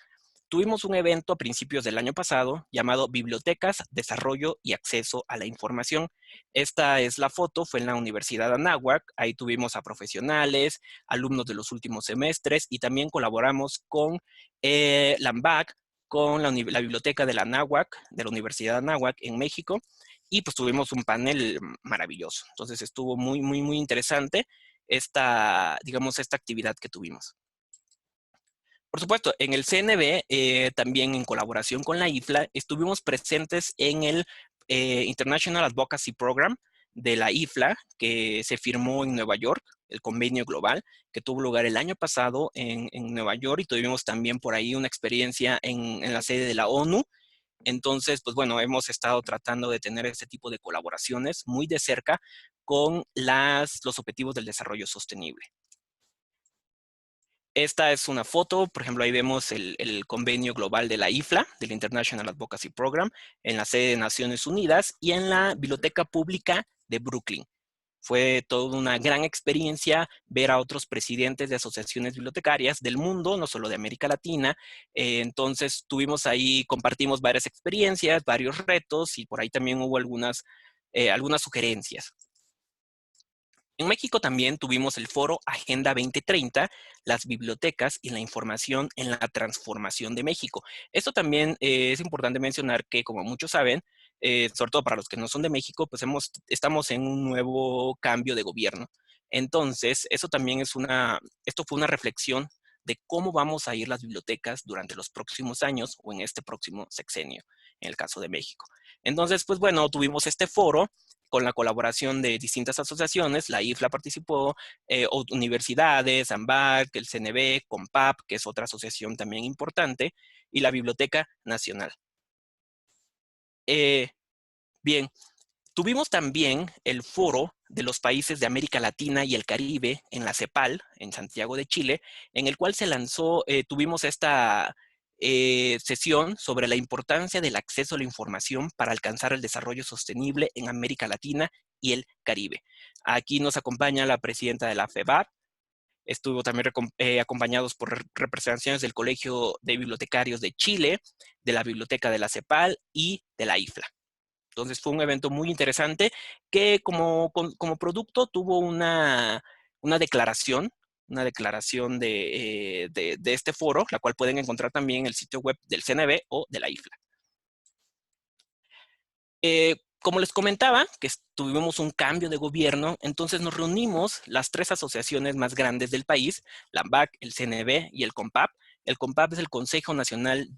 Tuvimos un evento a principios del año pasado llamado Bibliotecas, Desarrollo y Acceso a la Información. Esta es la foto, fue en la Universidad de Anáhuac. Ahí tuvimos a profesionales, alumnos de los últimos semestres, y también colaboramos con la AMBAC, con la Biblioteca de la Anáhuac, de la Universidad de Anáhuac en México, y pues tuvimos un panel maravilloso. Entonces estuvo muy, muy, muy interesante digamos, esta actividad que tuvimos. Por supuesto, en el CNB, también en colaboración con la IFLA, estuvimos presentes en el International Advocacy Program de la IFLA, que se firmó en Nueva York, el convenio global, que tuvo lugar el año pasado en Nueva York, y tuvimos también por ahí una experiencia en la sede de la ONU. Entonces, pues bueno, hemos estado tratando de tener este tipo de colaboraciones muy de cerca con los objetivos del desarrollo sostenible. Esta es una foto, por ejemplo, ahí vemos el convenio global de la IFLA, del International Advocacy Program, en la sede de Naciones Unidas y en la Biblioteca Pública de Brooklyn. Fue toda una gran experiencia ver a otros presidentes de asociaciones bibliotecarias del mundo, no solo de América Latina. Entonces compartimos varias experiencias, varios retos, y por ahí también hubo algunas sugerencias. En México también tuvimos el foro Agenda 2030, las bibliotecas y la información en la transformación de México. Esto también es importante mencionar que, como muchos saben, sobre todo para los que no son de México, pues estamos en un nuevo cambio de gobierno. Entonces, esto fue una reflexión de cómo vamos a ir las bibliotecas durante los próximos años o en este próximo sexenio, en el caso de México. Entonces, pues bueno, tuvimos este foro con la colaboración de distintas asociaciones. La IFLA participó, universidades, AMBAC, el CNB, COMPAP, que es otra asociación también importante, y la Biblioteca Nacional. Bien, tuvimos también el foro de los países de América Latina y el Caribe en la CEPAL, en Santiago de Chile, en el cual tuvimos esta sesión sobre la importancia del acceso a la información para alcanzar el desarrollo sostenible en América Latina y el Caribe. Aquí nos acompaña la presidenta de la FEBAR. Estuvo también acompañados por representaciones del Colegio de Bibliotecarios de Chile, de la Biblioteca de la CEPAL y de la IFLA. Entonces fue un evento muy interesante que como producto tuvo una declaración, de este foro, la cual pueden encontrar también en el sitio web del CNB o de la IFLA. Como les comentaba, que tuvimos un cambio de gobierno, entonces nos reunimos las 3 asociaciones más grandes del país, la AMBAC, el CNB y el CONPAP. El CONPAP es el Consejo Nacional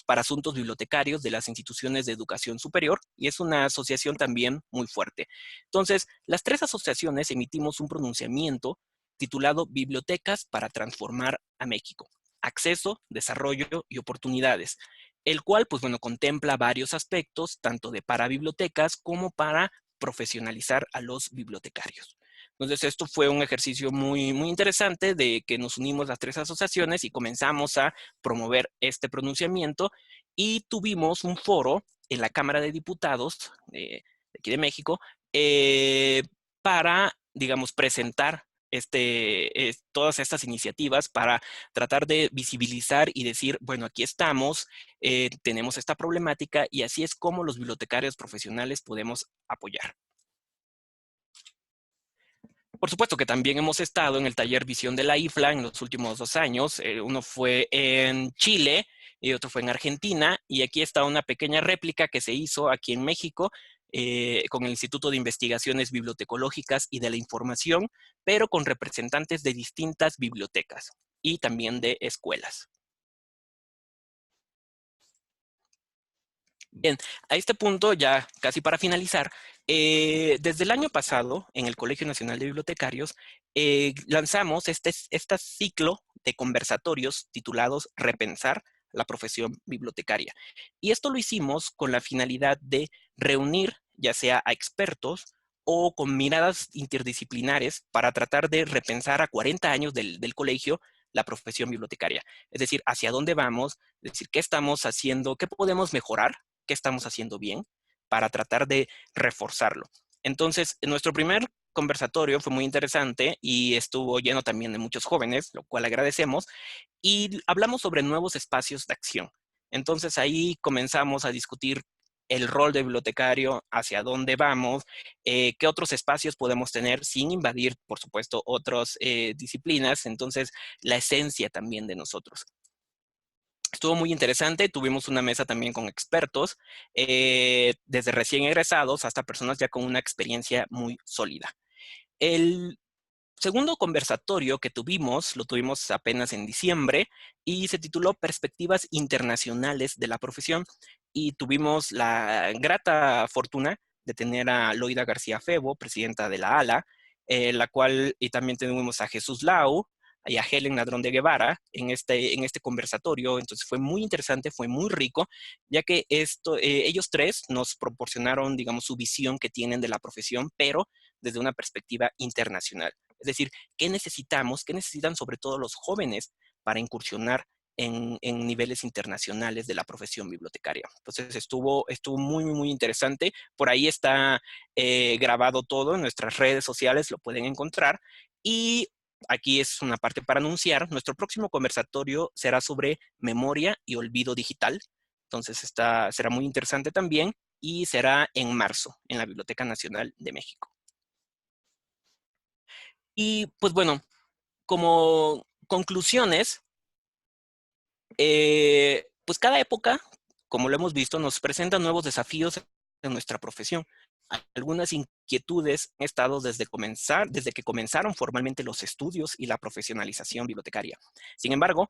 para Asuntos Bibliotecarios de las Instituciones de Educación Superior y es una asociación también muy fuerte. Entonces, las 3 asociaciones emitimos un pronunciamiento titulado Bibliotecas para transformar a México. Acceso, desarrollo y oportunidades, el cual, pues bueno, contempla varios aspectos, tanto de para bibliotecas como para profesionalizar a los bibliotecarios. Entonces, esto fue un ejercicio muy, muy interesante de que nos unimos las 3 asociaciones y comenzamos a promover este pronunciamiento y tuvimos un foro en la Cámara de Diputados de aquí de México para, digamos, presentar todas estas iniciativas para tratar de visibilizar y decir, bueno, aquí estamos, tenemos esta problemática y así es como los bibliotecarios profesionales podemos apoyar. Por supuesto que también hemos estado en el taller Visión de la IFLA en los últimos 2 años. Uno fue en Chile y otro fue en Argentina. Y aquí está una pequeña réplica que se hizo aquí en México con el Instituto de Investigaciones Bibliotecológicas y de la Información, pero con representantes de distintas bibliotecas y también de escuelas. Bien, a este punto, ya casi para finalizar, desde el año pasado, en el Colegio Nacional de Bibliotecarios, lanzamos este ciclo de conversatorios titulados Repensar la profesión bibliotecaria. Y esto lo hicimos con la finalidad de reunir ya sea a expertos o con miradas interdisciplinares para tratar de repensar a 40 años del colegio la profesión bibliotecaria. Es decir, hacia dónde vamos, es decir, qué estamos haciendo, qué podemos mejorar, qué estamos haciendo bien para tratar de reforzarlo. Entonces, nuestro primer conversatorio fue muy interesante y estuvo lleno también de muchos jóvenes, lo cual agradecemos, y hablamos sobre nuevos espacios de acción. Entonces, ahí comenzamos a discutir el rol de bibliotecario, hacia dónde vamos, qué otros espacios podemos tener sin invadir, por supuesto, otras disciplinas. Entonces, la esencia también de nosotros. Estuvo muy interesante, tuvimos una mesa también con expertos, desde recién egresados hasta personas ya con una experiencia muy sólida. El segundo conversatorio que tuvimos, lo tuvimos apenas en diciembre y se tituló Perspectivas Internacionales de la Profesión y tuvimos la grata fortuna de tener a Loida García Febo, presidenta de la ALA, la cual, y también tuvimos a Jesús Lau y a Helen Ladrón de Guevara en este conversatorio. Entonces fue muy interesante, fue muy rico, ya que ellos 3 nos proporcionaron, digamos, su visión que tienen de la profesión, pero desde una perspectiva internacional. Es decir, ¿qué necesitamos? ¿Qué necesitan sobre todo los jóvenes para incursionar en niveles internacionales de la profesión bibliotecaria? Entonces estuvo muy, muy interesante. Por ahí está grabado todo en nuestras redes sociales, lo pueden encontrar. Y aquí es una parte para anunciar. Nuestro próximo conversatorio será sobre memoria y olvido digital. Entonces será muy interesante también y será en marzo en la Biblioteca Nacional de México. Y pues bueno, como conclusiones, pues cada época, como lo hemos visto, nos presenta nuevos desafíos en nuestra profesión. Algunas inquietudes han estado desde que comenzaron formalmente los estudios y la profesionalización bibliotecaria. Sin embargo,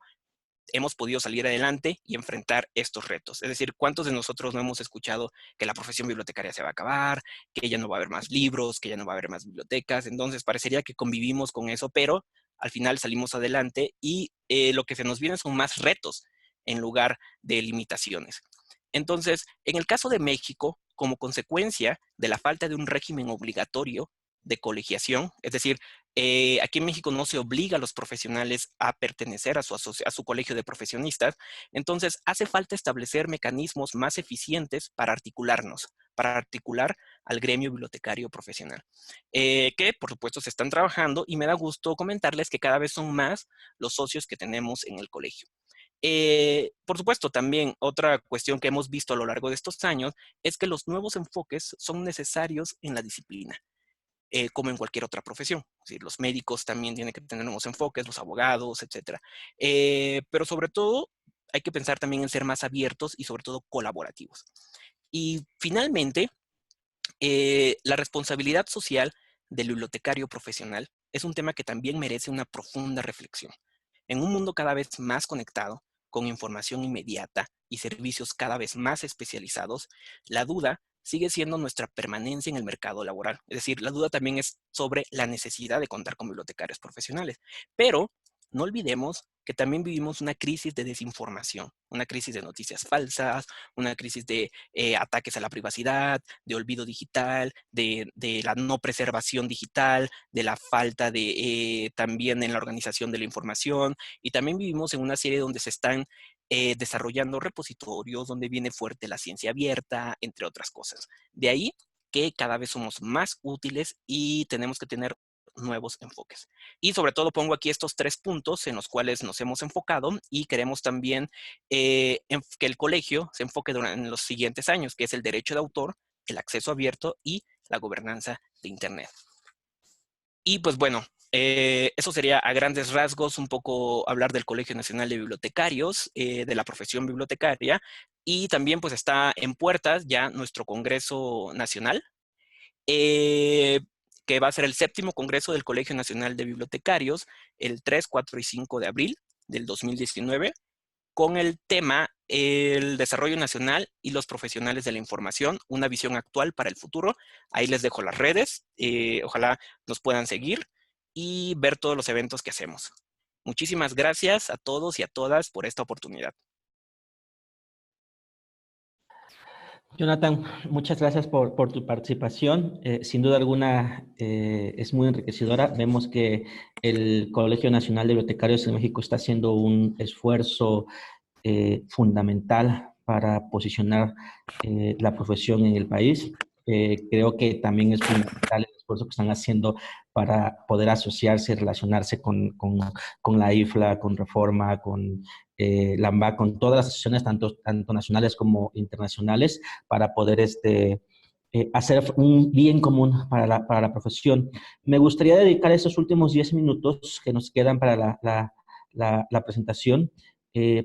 hemos podido salir adelante y enfrentar estos retos. Es decir, ¿cuántos de nosotros no hemos escuchado que la profesión bibliotecaria se va a acabar, que ya no va a haber más libros, que ya no va a haber más bibliotecas? Entonces, parecería que convivimos con eso, pero al final salimos adelante y lo que se nos viene son más retos en lugar de limitaciones. Entonces, en el caso de México, como consecuencia de la falta de un régimen obligatorio de colegiación, es decir, aquí en México no se obliga a los profesionales a pertenecer a su colegio de profesionistas, entonces hace falta establecer mecanismos más eficientes para articular al gremio bibliotecario profesional, que por supuesto se están trabajando y me da gusto comentarles que cada vez son más los socios que tenemos en el colegio. Por supuesto, también otra cuestión que hemos visto a lo largo de estos años es que los nuevos enfoques son necesarios en la disciplina, como en cualquier otra profesión. Es decir, los médicos también tienen que tener nuevos enfoques, los abogados, etcétera. Pero sobre todo, hay que pensar también en ser más abiertos y sobre todo colaborativos. Y finalmente, la responsabilidad social del bibliotecario profesional es un tema que también merece una profunda reflexión. En un mundo cada vez más conectado, con información inmediata y servicios cada vez más especializados, la duda sigue siendo nuestra permanencia en el mercado laboral. Es decir, la duda también es sobre la necesidad de contar con bibliotecarios profesionales. Pero no olvidemos que también vivimos una crisis de desinformación, una crisis de noticias falsas, una crisis de ataques a la privacidad, de olvido digital, de la no preservación digital, de la falta de también en la organización de la información, y también vivimos en una serie donde se están desarrollando repositorios, donde viene fuerte la ciencia abierta, entre otras cosas. De ahí que cada vez somos más útiles y tenemos que tener nuevos enfoques. Y sobre todo pongo aquí estos 3 puntos en los cuales nos hemos enfocado y queremos también que el colegio se enfoque en los siguientes años, que es el derecho de autor, el acceso abierto y la gobernanza de Internet. Y pues bueno, eso sería a grandes rasgos un poco hablar del Colegio Nacional de Bibliotecarios, de la profesión bibliotecaria, y también pues está en puertas ya nuestro Congreso Nacional, que va a ser el 7º Congreso del Colegio Nacional de Bibliotecarios, el 3, 4 y 5 de abril del 2019, con el tema el desarrollo nacional y los profesionales de la información, una visión actual para el futuro. Ahí les dejo las redes, ojalá nos puedan seguir y ver todos los eventos que hacemos. Muchísimas gracias a todos y a todas por esta oportunidad. Jonathan, muchas gracias por tu participación. Sin duda alguna es muy enriquecedora. Vemos que el Colegio Nacional de Bibliotecarios en México está haciendo un esfuerzo fundamental para posicionar la profesión en el país. Creo que también es fundamental el esfuerzo que están haciendo para poder asociarse, relacionarse con la IFLA, con Reforma, con la AMBAC, con todas las asociaciones, tanto nacionales como internacionales, para poder hacer un bien común para la profesión. Me gustaría dedicar esos últimos 10 minutos que nos quedan para la presentación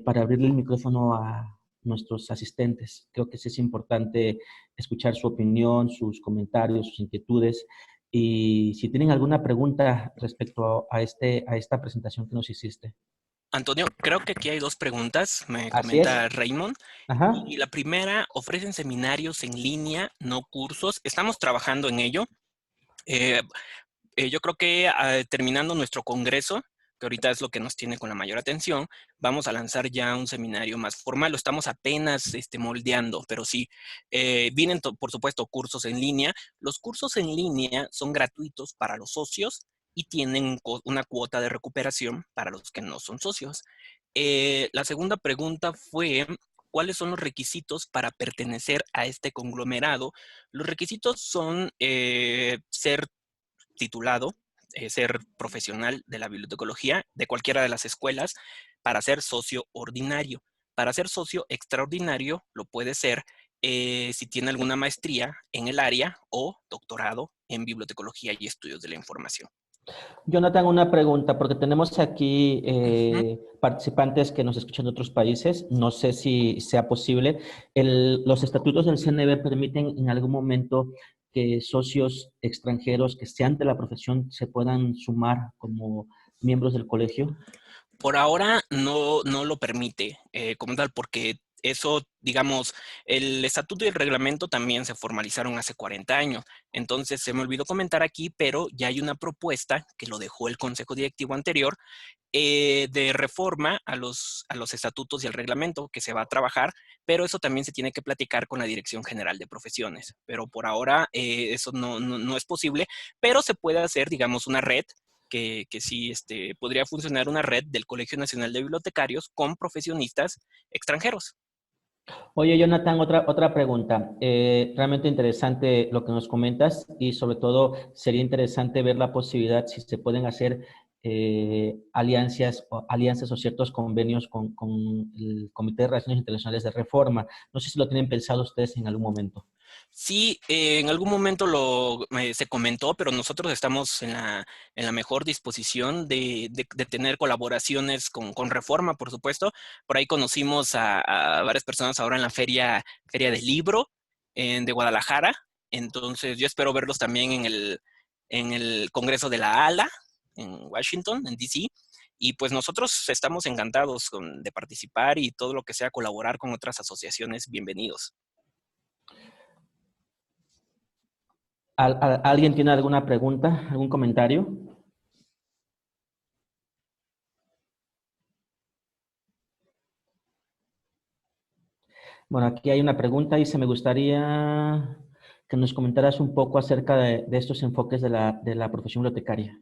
para abrirle el micrófono a nuestros asistentes. Creo que sí es importante escuchar su opinión, sus comentarios, sus inquietudes. Y si tienen alguna pregunta respecto a esta presentación que nos hiciste. Antonio, creo que aquí hay 2 preguntas, me Así es. comenta Raymond. Ajá. Y la primera, ¿ofrecen seminarios en línea, no cursos? Estamos trabajando en ello. Yo creo que terminando nuestro congreso, que ahorita es lo que nos tiene con la mayor atención, vamos a lanzar ya un seminario más formal. Lo estamos apenas moldeando, pero sí, vienen, por supuesto, cursos en línea. Los cursos en línea son gratuitos para los socios y tienen una cuota de recuperación para los que no son socios. La segunda pregunta fue, ¿cuáles son los requisitos para pertenecer a este conglomerado? Los requisitos son ser titulado, ser profesional de la bibliotecología de cualquiera de las escuelas para ser socio ordinario. Para ser socio extraordinario lo puede ser si tiene alguna maestría en el área o doctorado en bibliotecología y estudios de la información. Jonathan, una pregunta, porque tenemos aquí participantes que nos escuchan de otros países. No sé si sea posible. Los estatutos del CNB permiten en algún momento que socios extranjeros que sean de la profesión se puedan sumar como miembros del colegio. Por ahora no lo permite como tal, porque eso, digamos, el estatuto y el reglamento también se formalizaron hace 40 años. Entonces, se me olvidó comentar aquí, pero ya hay una propuesta que lo dejó el Consejo Directivo anterior de reforma a los estatutos y el reglamento que se va a trabajar, pero eso también se tiene que platicar con la Dirección General de Profesiones. Pero por ahora eso no es posible, pero se puede hacer, digamos, una red que sí podría funcionar una red del Colegio Nacional de Bibliotecarios con profesionistas extranjeros. Oye, Jonathan, otra pregunta. Realmente interesante lo que nos comentas y sobre todo sería interesante ver la posibilidad si se pueden hacer alianzas o ciertos convenios con el Comité de Relaciones Internacionales de Reforma. No sé si lo tienen pensado ustedes en algún momento. Sí, en algún momento se comentó, pero nosotros estamos en la mejor disposición de tener colaboraciones con Reforma, por supuesto. Por ahí conocimos a varias personas ahora en la Feria del Libro de Guadalajara. Entonces, yo espero verlos también en el Congreso de la ALA, en Washington, en DC. Y pues nosotros estamos encantados de participar y todo lo que sea colaborar con otras asociaciones, bienvenidos. ¿Alguien tiene alguna pregunta, algún comentario? Bueno, aquí hay una pregunta y me gustaría que nos comentaras un poco acerca de estos enfoques de la profesión bibliotecaria.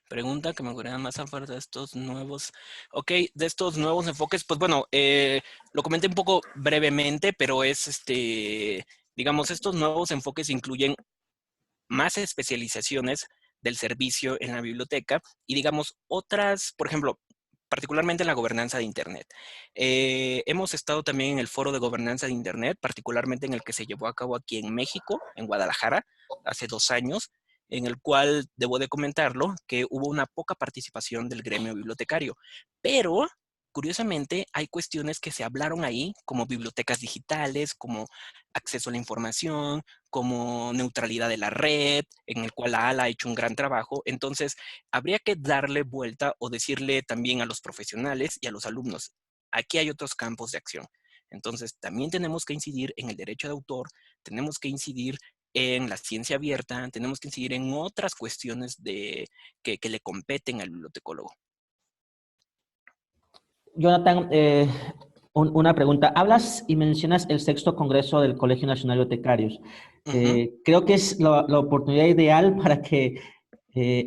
Pregunta que me gustaría más hablar de estos nuevos. Ok, de estos nuevos enfoques, pues bueno, lo comenté un poco brevemente, pero es digamos, estos nuevos enfoques incluyen más especializaciones del servicio en la biblioteca y digamos otras, por ejemplo, particularmente en la gobernanza de Internet. Hemos estado también en el foro de gobernanza de Internet, particularmente en el que se llevó a cabo aquí en México, en Guadalajara, hace 2 años, en el cual, debo de comentarlo, que hubo una poca participación del gremio bibliotecario. Pero, curiosamente, hay cuestiones que se hablaron ahí, como bibliotecas digitales, como acceso a la información, como neutralidad de la red, en el cual la ALA ha hecho un gran trabajo. Entonces, habría que darle vuelta o decirle también a los profesionales y a los alumnos, aquí hay otros campos de acción. Entonces, también tenemos que incidir en el derecho de autor, tenemos que incidir en la ciencia abierta, tenemos que incidir en otras cuestiones que le competen al bibliotecólogo. Jonathan, una pregunta. Hablas y mencionas el 6º Congreso del Colegio Nacional de Bibliotecarios. Creo que es la oportunidad ideal para que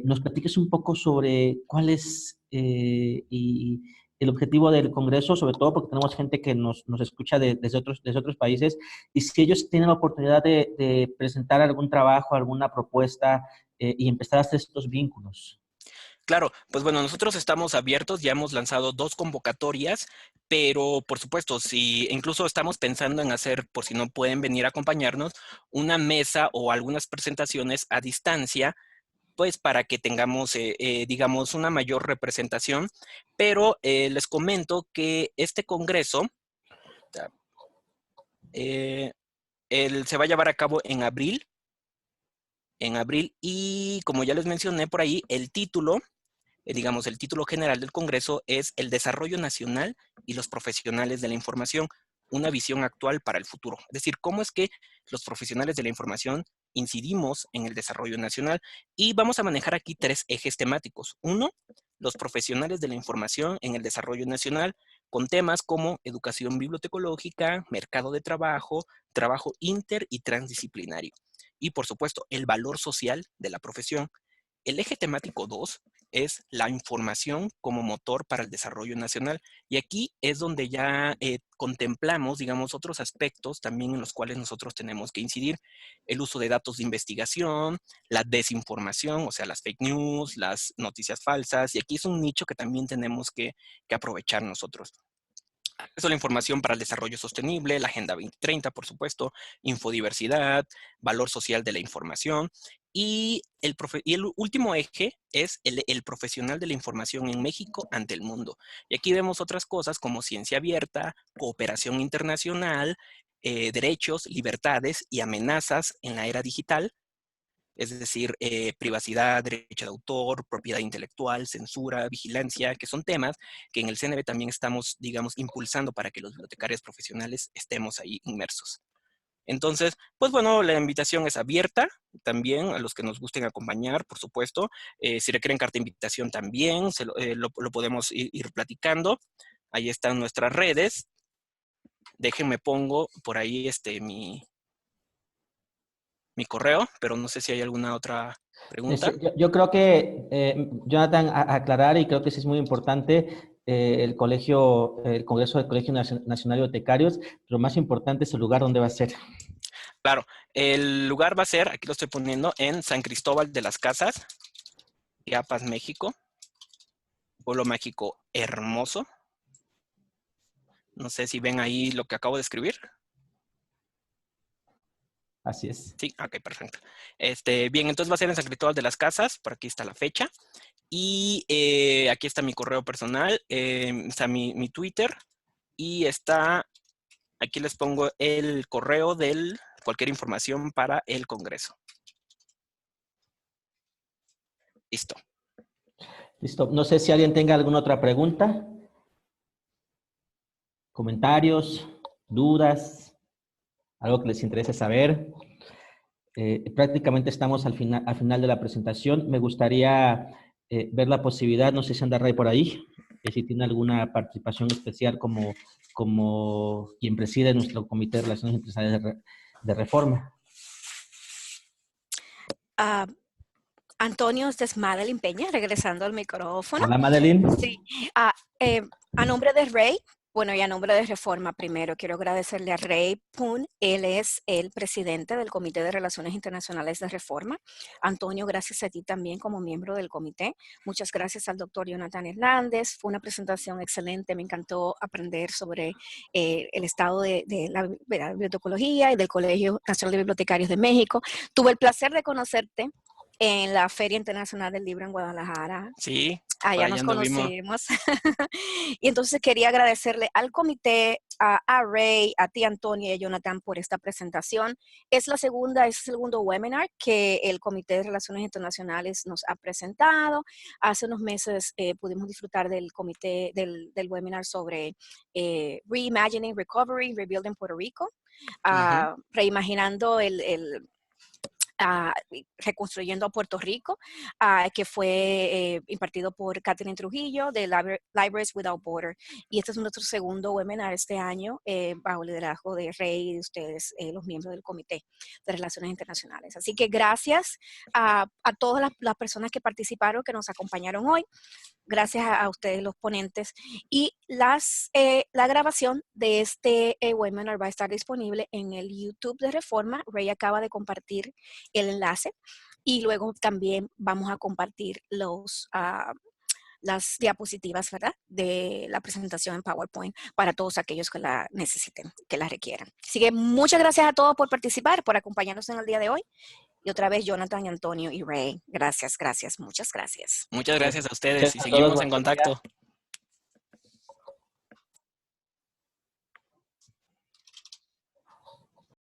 nos platiques un poco sobre cuál es y el objetivo del Congreso, sobre todo porque tenemos gente que nos escucha desde otros países, y si ellos tienen la oportunidad de presentar algún trabajo, alguna propuesta y empezar a hacer estos vínculos. Claro, pues bueno, nosotros estamos abiertos, ya hemos lanzado 2 convocatorias, pero por supuesto, si incluso estamos pensando en hacer, por si no pueden venir a acompañarnos, una mesa o algunas presentaciones a distancia, pues para que tengamos, digamos, una mayor representación. Pero les comento que este congreso se va a llevar a cabo en abril, y como ya les mencioné por ahí, el título, digamos, el título general del Congreso es El desarrollo nacional y los profesionales de la información, una visión actual para el futuro. Es decir, cómo es que los profesionales de la información incidimos en el desarrollo nacional, y vamos a manejar aquí 3 ejes temáticos. 1, los profesionales de la información en el desarrollo nacional, con temas como educación bibliotecológica, mercado de trabajo, trabajo inter y transdisciplinario. Y por supuesto, el valor social de la profesión. El eje temático 2 es la información como motor para el desarrollo nacional. Y aquí es donde ya contemplamos, digamos, otros aspectos también en los cuales nosotros tenemos que incidir. El uso de datos de investigación, la desinformación, o sea, las fake news, las noticias falsas. Y aquí es un nicho que también tenemos que aprovechar nosotros. Acceso a la información para el desarrollo sostenible, la Agenda 2030, por supuesto, infodiversidad, valor social de la información. Y el último eje es el profesional de la información en México ante el mundo. Y aquí vemos otras cosas como ciencia abierta, cooperación internacional, derechos, libertades y amenazas en la era digital. Es decir, privacidad, derecho de autor, propiedad intelectual, censura, vigilancia, que son temas que en el CNB también estamos, digamos, impulsando para que los bibliotecarios profesionales estemos ahí inmersos. Entonces, pues bueno, la invitación es abierta también a los que nos gusten acompañar, por supuesto. Si requieren carta de invitación también, lo podemos ir platicando. Ahí están nuestras redes. Déjenme pongo por ahí mi correo, pero no sé si hay alguna otra pregunta. Yo creo que, Jonathan, aclarar, y creo que sí es muy importante, el Congreso del Colegio Nacional de Bibliotecarios, pero más importante es el lugar donde va a ser. Claro, el lugar va a ser, aquí lo estoy poniendo, en San Cristóbal de las Casas. Chiapas, México. Pueblo mágico hermoso. No sé si ven ahí lo que acabo de escribir. Así es. Sí, ok, perfecto. Bien, entonces va a ser en San Cristóbal de las Casas. Por aquí está la fecha. Y aquí está mi correo personal. Está mi Twitter. Y está, aquí les pongo el correo de cualquier información para el Congreso. Listo. Listo. No sé si alguien tenga alguna otra pregunta, comentarios, dudas, algo que les interese saber. Prácticamente estamos al final de la presentación. Me gustaría ver la posibilidad, no sé si anda Ray por ahí, si tiene alguna participación especial como quien preside nuestro Comité de Relaciones Empresariales de Reforma. Antonio, esta es Madeline Peña, regresando al micrófono. Hola, Madeline. Sí, a nombre de Ray, bueno, y a nombre de Reforma, primero quiero agradecerle a Ray Poon, él es el presidente del Comité de Relaciones Internacionales de Reforma. Antonio, gracias a ti también como miembro del comité. Muchas gracias al doctor Jonathan Hernández, fue una presentación excelente, me encantó aprender sobre el estado de la bibliotecología y del Colegio Nacional de Bibliotecarios de México. Tuve el placer de conocerte en la Feria Internacional del Libro en Guadalajara. Sí, allá nos conocimos. Y entonces quería agradecerle al comité, a Ray, a ti, Antonio, y a Jonathan por esta presentación. Es el segundo webinar que el Comité de Relaciones Internacionales nos ha presentado. Hace unos meses pudimos disfrutar del comité, del webinar sobre Reimagining Recovery, Rebuilding Puerto Rico, reimaginando reconstruyendo a Puerto Rico, que fue impartido por Catherine Trujillo de Libraries Without Borders. Y este es nuestro segundo webinar este año bajo el liderazgo de Rey y de ustedes, los miembros del Comité de Relaciones Internacionales. Así que gracias a todas las personas que participaron, que nos acompañaron hoy. Gracias a ustedes, los ponentes. Y la grabación de este webinar va a estar disponible en el YouTube de Reforma. Ray acaba de compartir el enlace. Y luego también vamos a compartir las diapositivas, ¿verdad?, de la presentación en PowerPoint para todos aquellos que la necesiten, que la requieran. Así que muchas gracias a todos por participar, por acompañarnos en el día de hoy. Y otra vez, Jonathan, Antonio y Ray, gracias, muchas gracias. Muchas gracias a ustedes y seguimos en contacto.